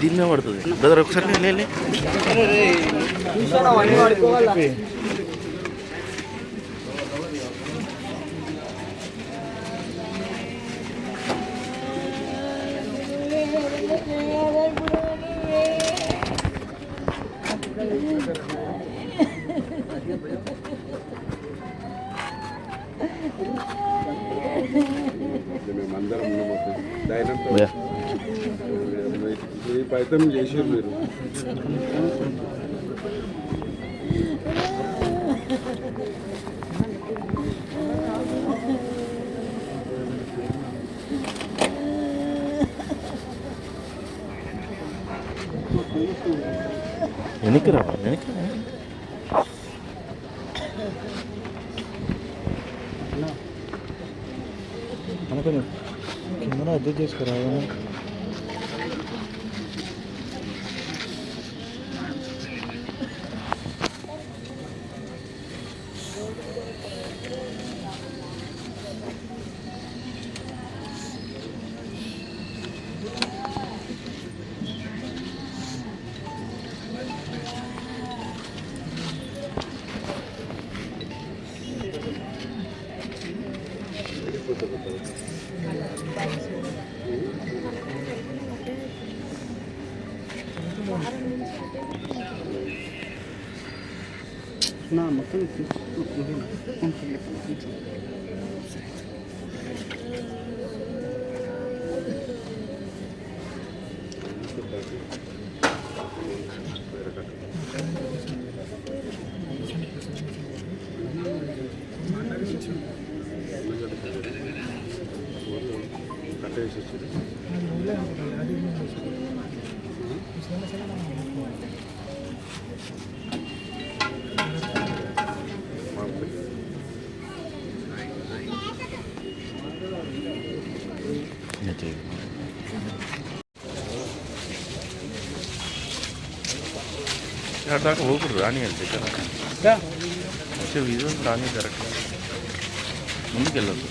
దీని మీద పడుతుంది బ్రదర్ ఒకసారి మేమందరం ధైర్యంతో ప్రయత్నం చేసారు మీరు. వెనక్కి రావాలి వెనక్కి అనుకుని కింద అద్దె చేసుకురా. నా మొత్తం దాకా పోకూడదు రాని దగ్గర వచ్చే విజువల్స్ రాని కరెక్ట్ ముందుకు వెళ్ళదు.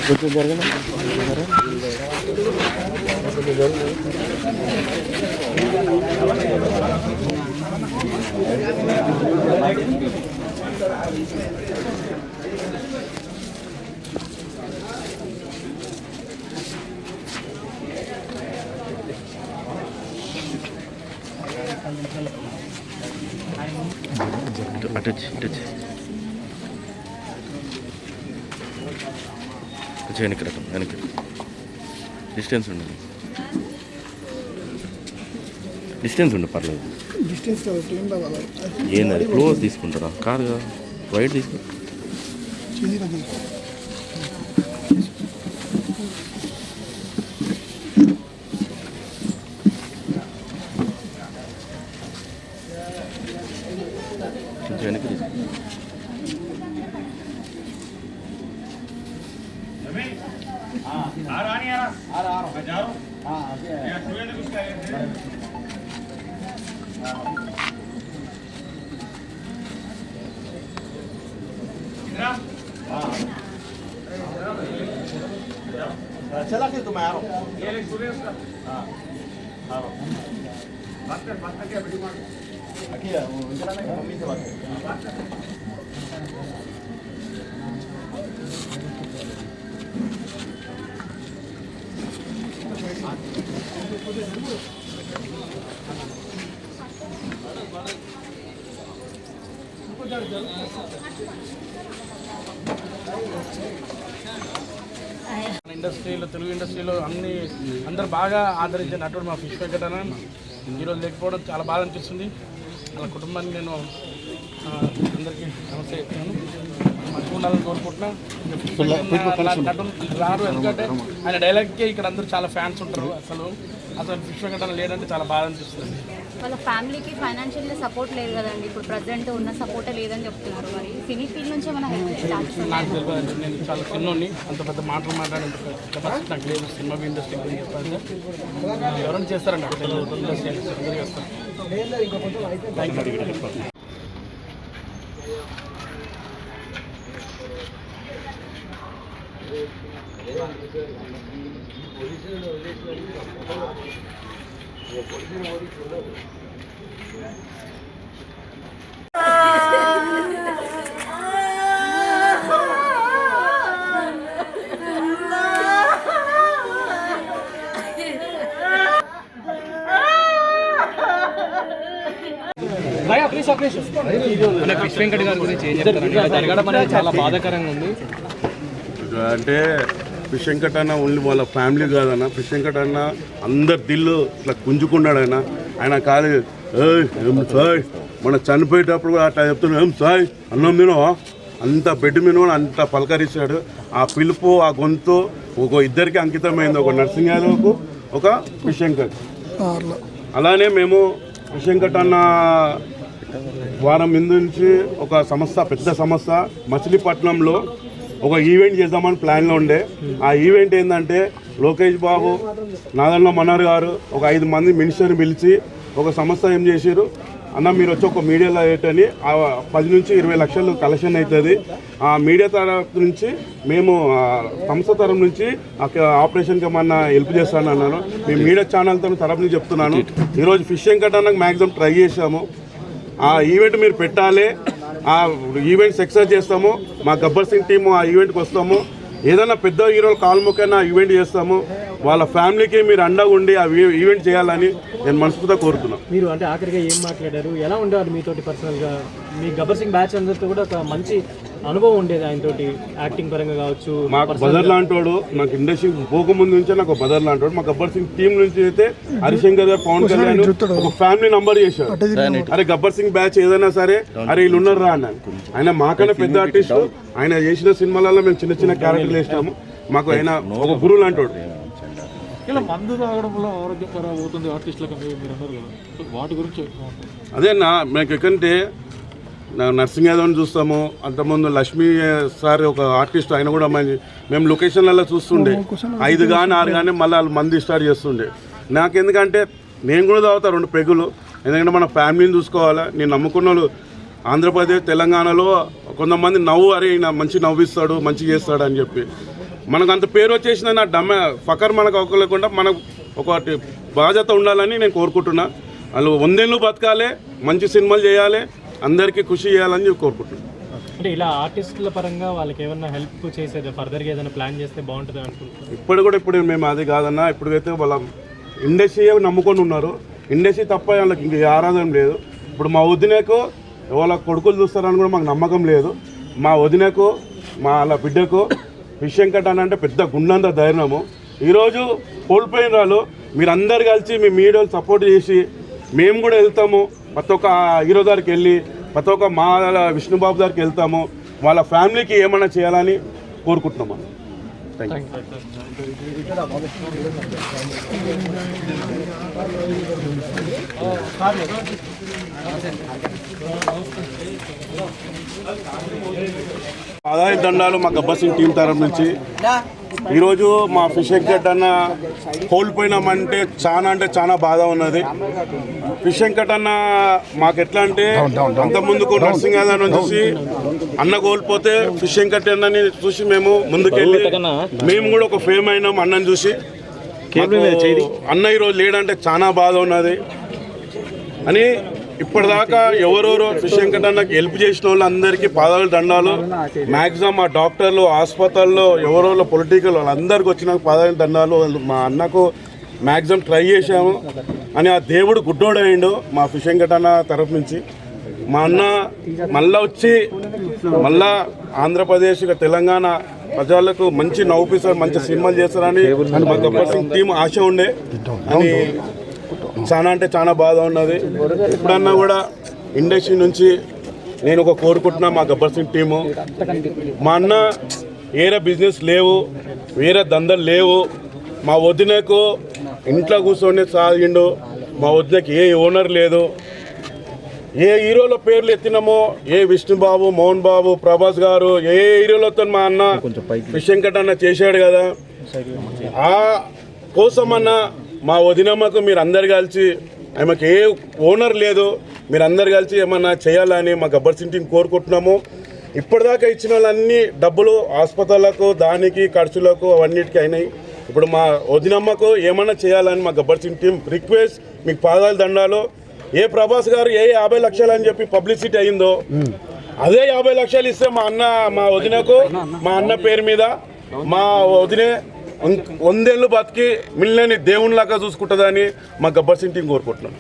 కొంచెం జరగదు అటు వెనక్కి రకం వెనక్కి డిస్టెన్స్ ఉండదు పర్లేదు. ఏంది అది క్లోజ్ తీసుకుంటారా కాదు కదా వైట్ తీసుకుంటారా? కొంచెం వెనక్కి తీసుకుంటా. चला के तुम आ रहा हूँ बात कर क्या बेटी मार अकेला चला ना मम्मी से बात कर. ఇండస్ట్రీలో తెలుగు ఇండస్ట్రీలో అందరూ బాగా ఆదరించే నటుడు మా ఫిష్ వెంకటన్న ఈరోజు లేకపోవడం చాలా బాధ అనిపిస్తుంది. వాళ్ళ కుటుంబాన్ని నేను అందరికీ నమస్తే చెప్తాను. మంచిగా ఉండాలని కోరుకుంటున్నా. నటుడు రారు ఎందుకంటే ఆయన డైలాగ్కే ఇక్కడ అందరూ చాలా ఫ్యాన్స్ ఉంటారు. అసలు ఫిష్ వెంకటన్న లేదంటే చాలా బాధ అనిపిస్తుంది. వాళ్ళ ఫ్యామిలీకి ఫైనాన్షియల్గా సపోర్ట్ లేదు కదండి, ఇప్పుడు ప్రజెంట్ ఉన్న సపోర్టే లేదని చెప్తున్నారు. మరి సినీ ఫీల్డ్ నుంచి ఏమైనా హెల్ప్ ఛాన్సెస్ నాకు తెలియదు, నేను చాలా చిన్నోడిని, అంత పెద్ద మాటలు మాట్లాడేంత కెపాసిటీ నాకు లేదు. సినిమా ఇండస్ట్రీ గురించి చెప్పాలంటే ఎవరైనా చేస్తారండి, అక్కడ ఇండస్ట్రీ అందరూ చేస్తారు. ఫిష్ వెంకట్ గారి గురించి ఏం చెప్తారు? జరగడం అనేది చాలా బాధాకరంగా ఉంది. అంటే ఫిష్ వెంకట్ అన్న ఓన్లీ వాళ్ళ ఫ్యామిలీ కాదన్న, ఫిష్ వెంకట్ అన్న అందరి దిల్లు ఇట్లా గుంజుకున్నాడు. ఆయన కాదు ఏం సాయ్, మన చనిపోయేటప్పుడు కూడా అట్లా చెప్తున్నాడు, ఏం సాయ్ అన్నం తినవా, అంత బెడ్ మీద అంత పలకరిస్తాడు. ఆ పిలుపు, ఆ గొంతు ఒక ఇద్దరికి అంకితమైంది, ఒక నర్సింగ్ యాదవ్కు, ఒక ఫిష్ వెంకట్. అలానే మేము ఫిష్ వెంకట్ అన్న వారం ముందు నుంచి ఒక సంస్థ, పెద్ద సంస్థ మచిలీపట్నంలో ఒక ఈవెంట్ చేద్దామని ప్లాన్లో ఉండే. ఆ ఈవెంట్ ఏంటంటే లోకేష్ బాబు, నాదన్న మనోహర్ గారు ఒక 5 మంది మినిస్టర్ని పిలిచి ఒక సంస్థ ఏం చేశారు, అన్న మీరు వచ్చి ఒక మీడియాలో ఏంటని 10 నుంచి 20 లక్షలు కలెక్షన్ అవుతుంది. ఆ మీడియా తరఫు నుంచి మేము సంస్థ తరఫు నుంచి ఆపరేషన్కి ఏమన్నా హెల్ప్ చేస్తాను అన్నాను. మేము మీడియా ఛానల్ తరఫు నుంచి చెప్తున్నాను. ఈరోజు ఫిష్ వెంకట్ అన్నకు మ్యాక్సిమం ట్రై చేసాము. ఆ ఈవెంట్ మీరు పెట్టాలి, ఆ ఈవెంట్ సక్సెస్ చేస్తాము. మా గబ్బర్ సింగ్ టీము ఆ ఈవెంట్కి వస్తాము. ఏదైనా పెద్ద హీరోలు కాల్ముకైనా ఈవెంట్ చేస్తాము. వాళ్ళ ఫ్యామిలీకి మీరు అండగా ఉండి ఆ ఈవెంట్ చేయాలని నేను మనస్ఫూర్తిగా కోరుతున్నాను. మీరు అంటే ఆఖరిగా ఏం మాట్లాడారు, ఎలా ఉండేవారు మీతోటి పర్సనల్గా? మీ గబ్బర్ సింగ్ బ్యాచ్ అందరితో కూడా ఒక మంచి అనుభవం ఉండేది ఆయనతోటి, యాక్టింగ్ పరంగా కావచ్చు. మాకు బదర్ లాంటోడు, నాకు ఇండస్ట్రీ పోకముందు నుంచే నాకు బదర్ లాంటోడు. మా గబ్బర్ సింగ్ టీం నుంచి అయితే హరిశంకర్ గారు, పవన్ కళ్యాణ్ ఒక ఫ్యామిలీ నంబర్ చేశారు. అరే గబ్బర్ సింగ్ బ్యాచ్ ఏదైనా సరే, అరే వీళ్ళు ఉన్నారు రా అన్నాను. ఆయన మాకన్నా పెద్ద ఆర్టిస్టు, ఆయన చేసిన సినిమాలలో మేము చిన్న చిన్న క్యారెక్టర్లు వేసినాము. మాకు ఆయన ఒక గురువు లాంటోడు. ఇలా మందు తాగడం వల్ల ఆరోగ్యం ఖరాబ్ అవుతుంది ఆర్టిస్టులకు మీరు అన్నారు కదా, వాటి గురించి అదేనా నాకు ఎక్కడంటే నర్సింగ్ యాదవ్ని చూస్తాము. అంతకుముందు లక్ష్మీ సార్ ఒక ఆర్టిస్ట్, ఆయన కూడా మేము లొకేషన్లలో చూస్తుండే 5 కానీ 6 కానీ మళ్ళీ వాళ్ళు మంది స్టార్ట్ చేస్తుండే. నాకు ఎందుకంటే నేను కూడా తాగుతా 2 పెగులు, ఎందుకంటే మన ఫ్యామిలీని చూసుకోవాలా. నేను నమ్ముకున్న వాళ్ళు ఆంధ్రప్రదేశ్, తెలంగాణలో కొంతమంది అరే ఈయన మంచి నవ్విస్తాడు, మంచి చేస్తాడు అని చెప్పి మనకు అంత పేరు వచ్చేసిన నా ఫకర్ మనకు అవ్వలేకుండా మనకు ఒకటి బాధ్యత ఉండాలని నేను కోరుకుంటున్నా. వాళ్ళు 100 ఏళ్ళు బతకాలి, మంచి సినిమాలు చేయాలి, అందరికీ ఖుషి చేయాలని కోరుకుంటున్నాను. అంటే ఇలా ఆర్టిస్టుల పరంగా వాళ్ళకి ఏమైనా హెల్ప్ చేసేది, ఫర్దర్గా ఏదైనా ప్లాన్ చేస్తే బాగుంటుంది అనుకుంటున్నాను. ఇప్పుడు మేము అది కాదన్నా, ఇప్పుడైతే వాళ్ళ ఇండస్ట్రీ నమ్ముకొని ఉన్నారు. ఇండస్ట్రీ తప్ప వాళ్ళకి ఇంక ఆరాధన లేదు. ఇప్పుడు మా వదినకు వాళ్ళ కొడుకులు చూస్తారని కూడా మాకు నమ్మకం లేదు. మా వదినకు, మా వాళ్ళ బిడ్డకు ఫిష్ వెంకట్ అంటే పెద్ద గుండంత ధైర్యము. ఈరోజు కోల్పోయిన వాళ్ళు మీరందరు కలిసి మీ మీడియాలు సపోర్ట్ చేసి మేము కూడా వెళ్తాము. ప్రతి ఒక్క హీరో దగ్గరికి వెళ్ళి, ప్రతి ఒక్క మా విష్ణుబాబు దగ్గరికి వెళ్తాము. వాళ్ళ ఫ్యామిలీకి ఏమైనా చేయాలని కోరుకుంటున్నాము. థ్యాంక్ ఆదాయ దండాలు మా గబ్బర్ సింగ్ టీం తరఫు నుంచి. ఈరోజు మా ఫిష్ వెంకట్ అన్న కోల్పోయినామంటే చాలా బాధ ఉన్నది. ఫిష్ వెంకట్ అన్న మాకు ఎట్లా అంటే అంతకుముందుకు నర్సింగ్ యాదవ్ చూసి అన్న కోల్పోతే ఫిష్ వెంకట్ అన్నని చూసి మేము ముందుకెళ్ళి మేము కూడా ఒక ఫేమ్ అయినాం. అన్నని చూసి అన్న ఈరోజు లేడంటే చాలా బాధ ఉన్నది అని ఇప్పటిదాకా ఎవరెవరో ఫిష్ వెంకట్ అన్నకి హెల్ప్ చేసిన వాళ్ళు అందరికీ పాదాలు దండాలు. మ్యాక్సిమం ఆ డాక్టర్లు, హాస్పిటల్లో ఎవరెవరో పొలిటికల్ వాళ్ళందరికీ వచ్చిన పాదాలు దండాలు. మా అన్నకు మ్యాక్సిమం ట్రై చేశాము అని ఆ దేవుడు గుడ్డోడయ్యిండు మా ఫిష్ వెంకట్ అన్న తరఫు నుంచి. మా అన్న మళ్ళా వచ్చి మళ్ళా ఆంధ్రప్రదేశ్, తెలంగాణ ప్రజలకు మంచి నవ్వుపిస్తారు, మంచి సినిమాలు చేస్తారని మా గబ్బర్ సింగ్ టీం ఆశ ఉండే. అని చాలా బాధ ఉన్నది. ఎప్పుడన్నా కూడా ఇండస్ట్రీ నుంచి నేను ఒక కోరుకుంటున్నా మా గబ్బర్ సింగ్ టీము, మా అన్న వేరే బిజినెస్ లేవు, వేరే దందలు లేవు. మా వదినకు ఇంట్లో కూర్చొని సాగిండు. మా వదినకి ఏ ఓనర్ లేదు. ఏ హీరోల పేర్లు ఎత్తినామో, ఏ విష్ణుబాబు, మోహన్ బాబు, ప్రభాస్ గారు, ఏ హీరోలతో మా అన్న విషంకట్ అన్న చేశాడు కదా, ఆ కోసమన్నా మా వదినమ్మకు మీరు అందరు కలిసి, ఆమెకు ఏ ఓనర్ లేదు, మీరు అందరు కలిసి ఏమన్నా చేయాలని మా గబ్బర్ సింగ్ టీం కోరుకుంటున్నాము. ఇప్పటిదాకా ఇచ్చిన వాళ్ళన్ని డబ్బులు హాస్పిటళ్లకు, దానికి ఖర్చులకు అవన్నిటికీ అయినాయి. ఇప్పుడు మా వదినమ్మకు ఏమన్నా చేయాలని మా గబ్బర్ సింగ్ టీం రిక్వెస్ట్. మీకు పాదాలు దండాలు. ఏ ప్రభాస్ గారు ఏ 50 లక్షలు అని చెప్పి పబ్లిసిటీ అయిందో, అదే 50 లక్షలు ఇస్తే మా వదినకు, మా అన్న పేరు మీద మా వదినే 100 ఏళ్ళు బతికి మిల్లని దేవునిలాగా చూసుకుంటుందని మా గబ్బర్ సింగ్ టీం కోరుకుంటున్నాం.